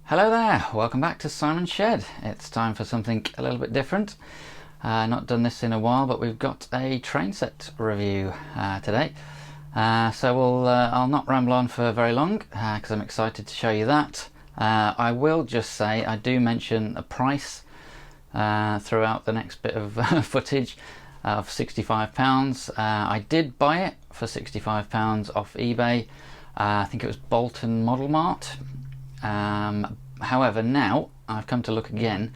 Hello there, welcome back to Simon's Shed. It's time for something a little bit different. Not done this in a while, but we've got a train set review today. I'll not ramble on for very long because I'm excited to show you that. I will just say I do mention a price throughout the next bit of footage of £65. I did buy it for £65 off eBay. I think it was Bolton Model Mart. However, now I've come to look again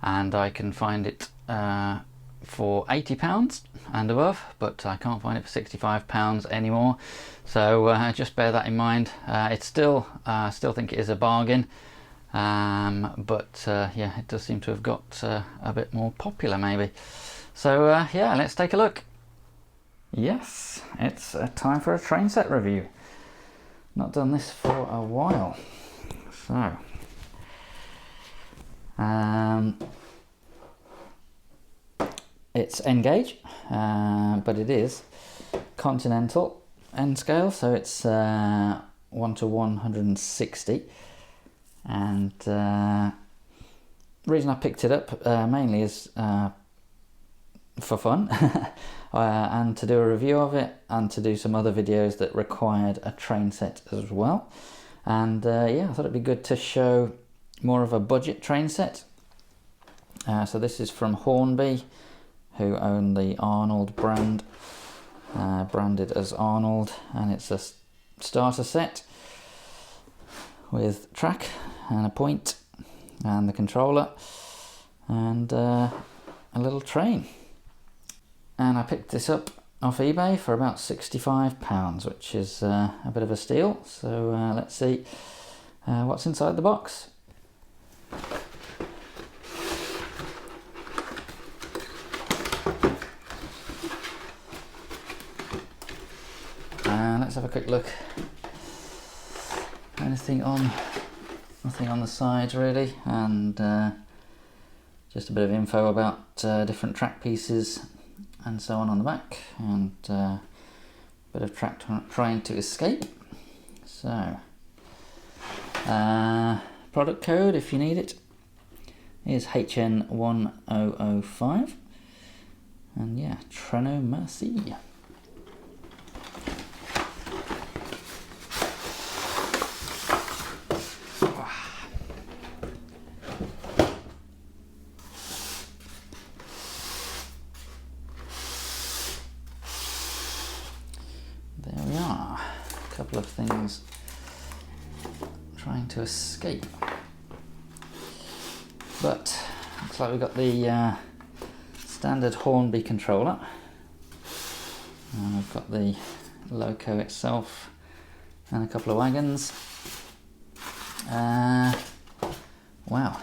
and I can find it for £80 and above, but I can't find it for £65 anymore, so just bear that in mind. It's still think it is a bargain, but yeah, it does seem to have got a bit more popular maybe. So yeah, let's take a look. Yes, it's time for a train set review. Not done this for a while. So, it's N gauge, but it is continental N scale, so it's 1 to 160. And the reason I picked it up mainly is for fun, and to do a review of it, and to do some other videos that required a train set as well. And yeah, I thought it'd be good to show more of a budget train set. So this is from Hornby, who own the Arnold brand, branded as Arnold, and it's a starter set with track and a point and the controller and a little train. And I picked this up off eBay for about £65, which is a bit of a steal. So let's see what's inside the box. Let's have a quick look. Nothing on the sides really, and just a bit of info about different track pieces and so on the back, and a bit of track trying to escape. So product code, if you need it, is HN1005, and yeah, Treno Merci. There we are, a couple of things trying to escape, but looks like we've got the standard Hornby controller, and we've got the loco itself and a couple of wagons. Wow,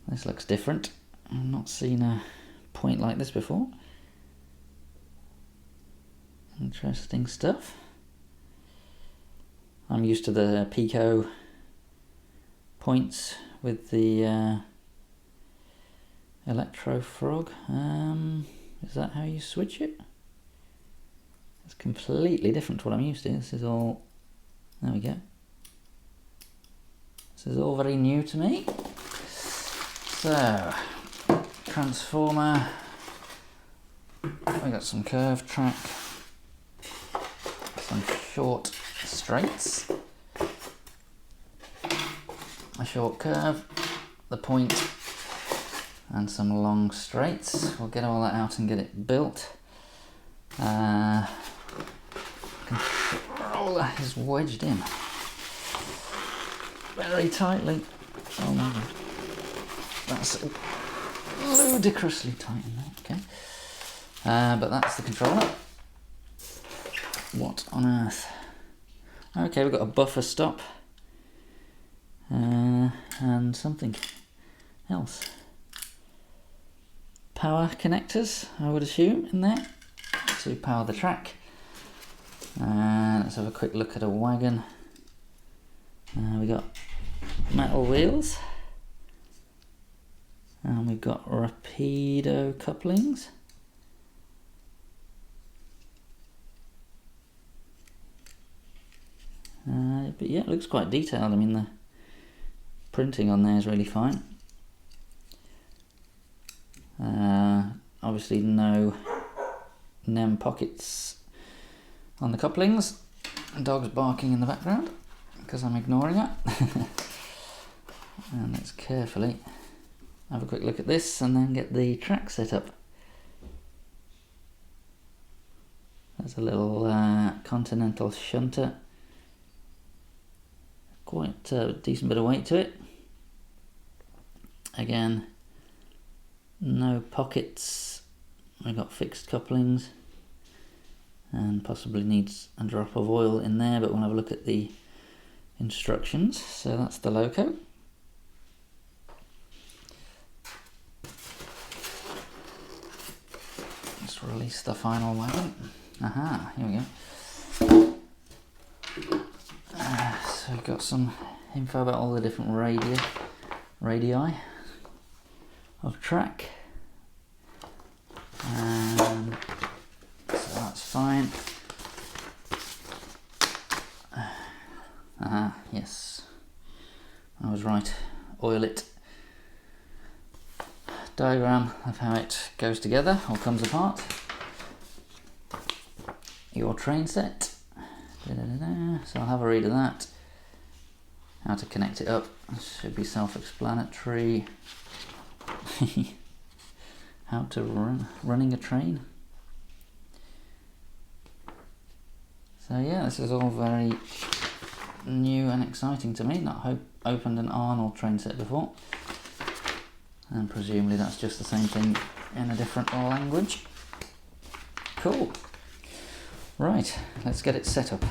this looks different. I've not seen a point like this before. Interesting stuff. I'm used to the Pico points with the Electro Frog. Is that how you switch it? It's completely different to what I'm used to. This is all, there we go. This is all very new to me. So, transformer. We got some curved track. Some short straights, a short curve, the point, and some long straights. We'll get all that out and get it built. Controller is wedged in very tightly. Oh my god, that's ludicrously tight in there. Okay, but that's the controller. What on earth? Okay, we've got a buffer stop and something else. Power connectors, I would assume, in there to power the track. Let's have a quick look at a wagon. We got metal wheels, and we've got rapido couplings. But yeah, it looks quite detailed. I mean, the printing on there is really fine. Obviously no NEM pockets on the couplings. Dog's barking in the background because I'm ignoring it. And let's carefully have a quick look at this and then get the track set up. There's a little Continental shunter. Quite a decent bit of weight to it. Again, no pockets. I got fixed couplings and possibly needs a drop of oil in there, but we'll have a look at the instructions. So that's the loco. Let's release the final wagon. Aha, here we go. So we've got some info about all the different radii of track. So that's fine. Yes, I was right. Oil it. Diagram of how it goes together or comes apart. Your train set. So I'll have a read of that. How to connect it up should be self-explanatory. How to running a train. So yeah, this is all very new and exciting to me. Not opened an Arnold train set before, and presumably that's just the same thing in a different language. Cool. Right, let's get it set up.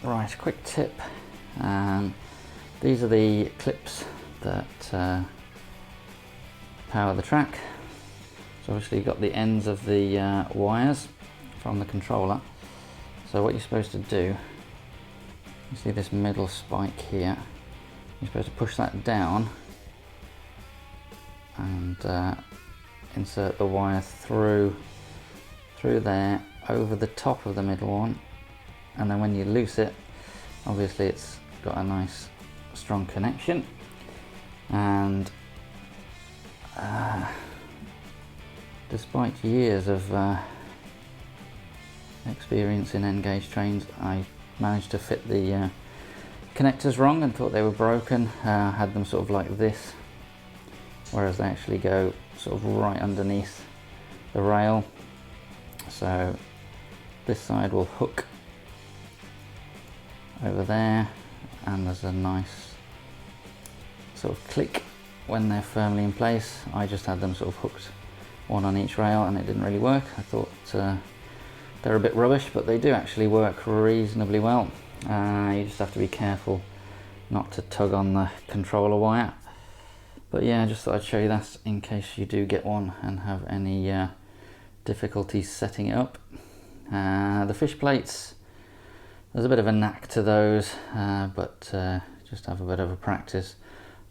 Right, quick tip. These are the clips that power the track. So obviously you've got the ends of the wires from the controller. So what you're supposed to do, you see this middle spike here, you're supposed to push that down and insert the wire through there, over the top of the middle one, and then when you loose it, obviously it's got a nice strong connection. And despite years of experience in N-gauge trains, I managed to fit the connectors wrong and thought they were broken. Had them sort of like this, whereas they actually go sort of right underneath the rail. So this side will hook over there, and there's a nice sort of click when they're firmly in place. I just had them sort of hooked one on each rail and it didn't really work. I thought they're a bit rubbish, but they do actually work reasonably well. You just have to be careful not to tug on the controller wire. But yeah, I just thought I'd show you that in case you do get one and have any difficulties setting it up. The fish plates, there's a bit of a knack to those, but just have a bit of a practice.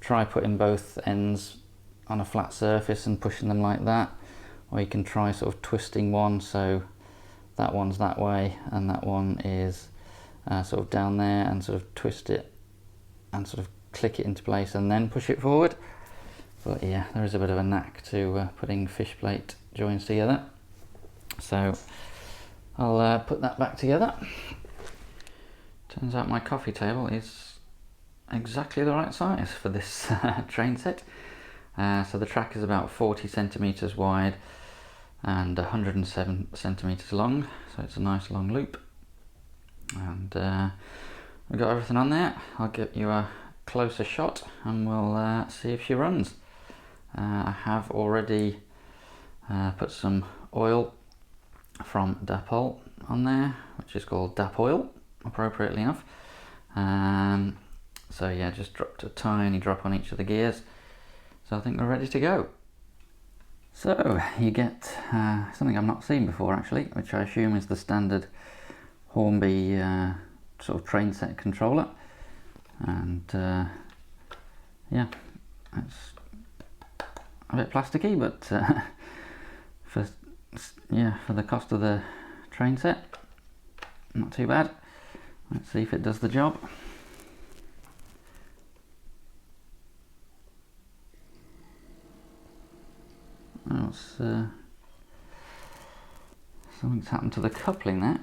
Try putting both ends on a flat surface and pushing them like that, or you can try sort of twisting one so that one's that way and that one is sort of down there, and sort of twist it and sort of click it into place and then push it forward. But yeah, there is a bit of a knack to putting fish plate joints together. So I'll put that back together. Turns out my coffee table is exactly the right size for this train set. So the track is about 40 centimeters wide. and 107 centimeters long, so it's a nice long loop. And we've got everything on there. I'll give you a closer shot and we'll see if she runs. I have already put some oil from Dapol on there, which is called Dap Oil, appropriately enough. So yeah, just dropped a tiny drop on each of the gears. So I think we're ready to go. So you get something I've not seen before actually, which I assume is the standard Hornby sort of train set controller. And yeah, it's a bit plasticky, but for the cost of the train set, not too bad. Let's see if it does the job. Oh, something's happened to the coupling there.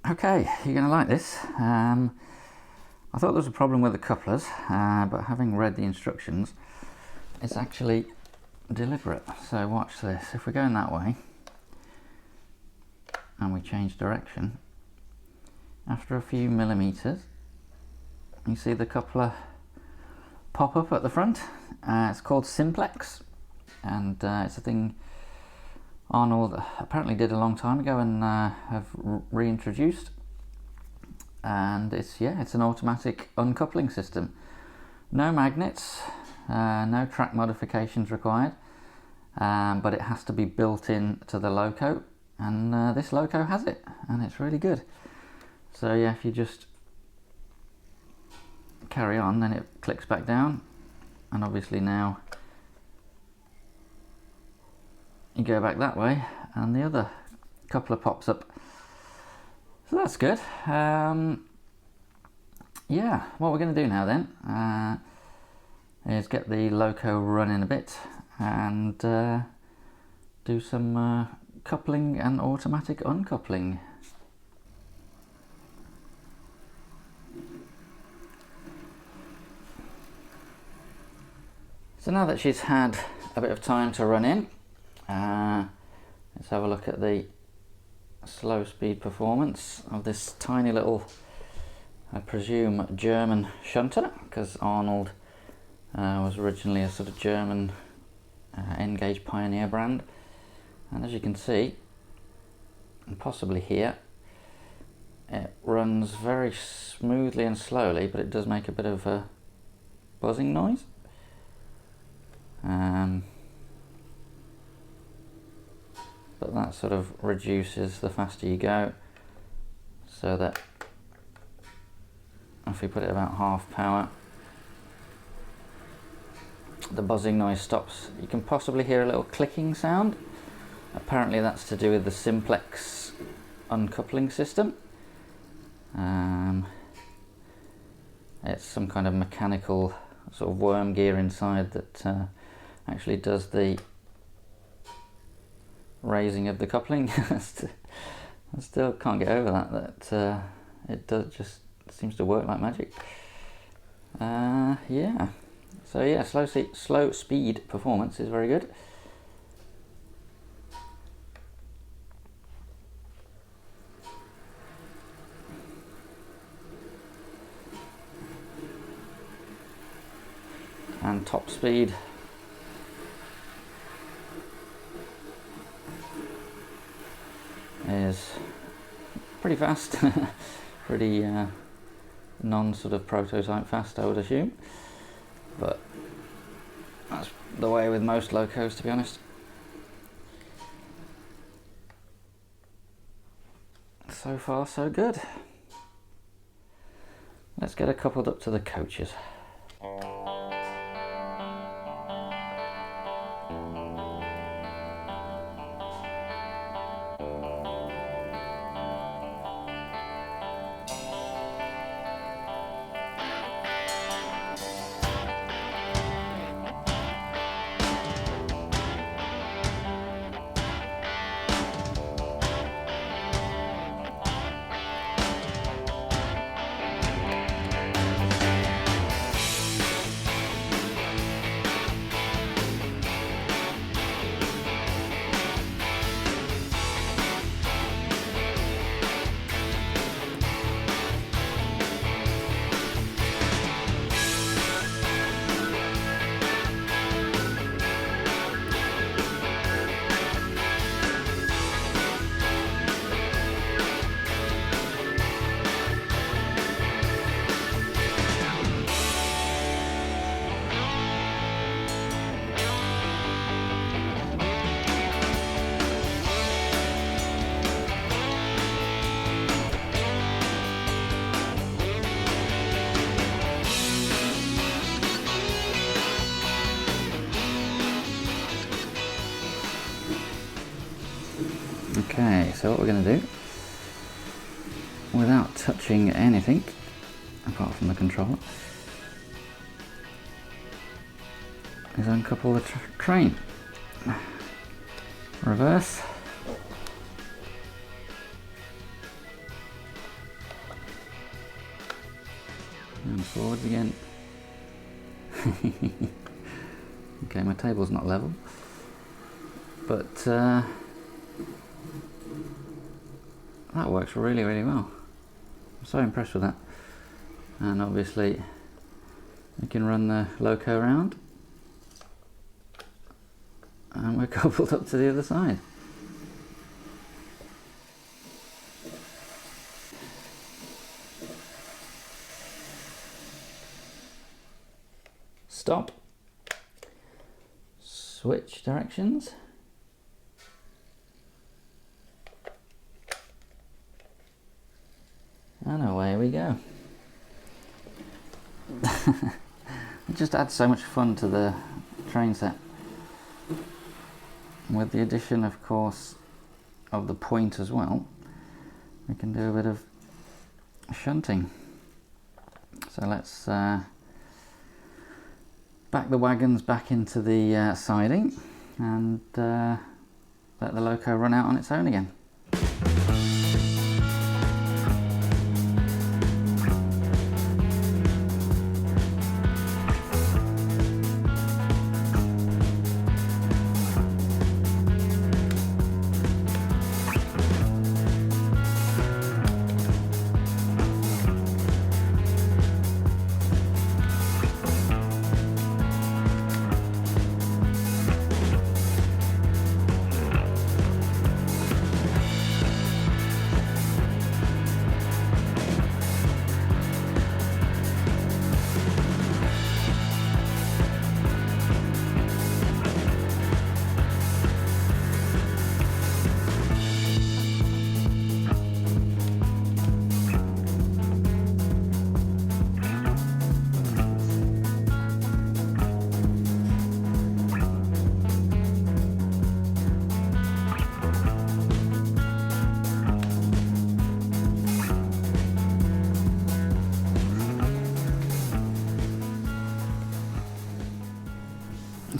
Okay, you're going to like this. I thought there was a problem with the couplers, but having read the instructions, it's actually deliberate. So watch this. If we're going that way and we change direction, after a few millimeters, you see the coupler pop up at the front. It's called Simplex, and it's a thing Arnold apparently did a long time ago and have reintroduced. And it's an automatic uncoupling system. No magnets, no track modifications required, but it has to be built in to the loco, and this loco has it, and it's really good. So yeah, if you just carry on, then it clicks back down, and obviously now you go back that way and the other coupler pops up. So that's good. Yeah, what we're going to do now then is get the loco running a bit and do some coupling and automatic uncoupling. So now that she's had a bit of time to run in, let's have a look at the slow speed performance of this tiny little, I presume, German shunter, because Arnold was originally a sort of German N-gauge pioneer brand. And as you can see, and possibly here, it runs very smoothly and slowly, but it does make a bit of a buzzing noise. But that sort of reduces the faster you go, so that if we put it about half power, the buzzing noise stops. You can possibly hear a little clicking sound. Apparently that's to do with the Simplex uncoupling system. It's some kind of mechanical sort of worm gear inside that actually does the raising of the coupling. I still can't get over that it does just seems to work like magic. Yeah, so yeah, slow speed performance is very good. And top speed is pretty fast, pretty non sort of prototype fast, I would assume, but that's the way with most locos, to be honest. So far so good. Let's get her coupled up to the coaches. Okay, so what we're going to do, without touching anything apart from the controller, is uncouple the train. Reverse. And forwards again. Okay, my table's not level, but that works really, really well. I'm so impressed with that. And obviously we can run the loco around and we're coupled up to the other side. Stop. Switch directions. And away we go. It just adds so much fun to the train set. With the addition, of course, of the point as well, we can do a bit of shunting. So let's back the wagons back into the siding and let the loco run out on its own again.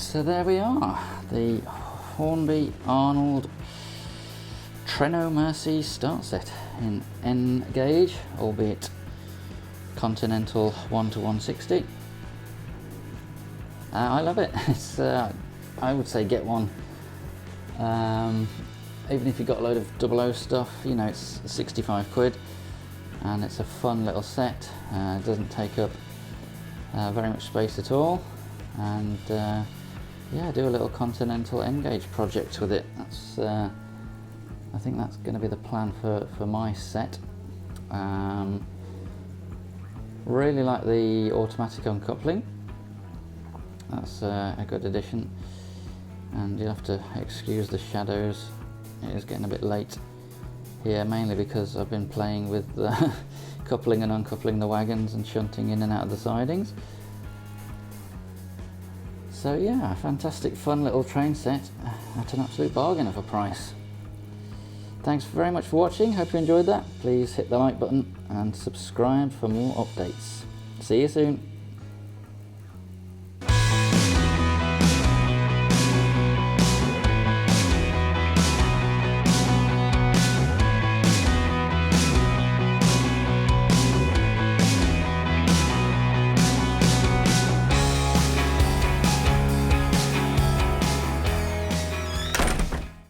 So there we are, the Hornby Arnold Treno Merci start set in N gauge, albeit Continental 1:160. I love it. It's I would say get one. Even if you've got a load of 00 stuff, you know, it's 65 quid and it's a fun little set. It doesn't take up very much space at all, and yeah, do a little Continental N-gauge project with it. That's I think that's going to be the plan for my set. Really like the automatic uncoupling. That's a good addition, and you'll have to excuse the shadows. It is getting a bit late here, mainly because I've been playing with coupling and uncoupling the wagons and shunting in and out of the sidings. So yeah, fantastic fun little train set at an absolute bargain of a price. Thanks very much for watching, hope you enjoyed that. Please hit the like button and subscribe for more updates. See you soon.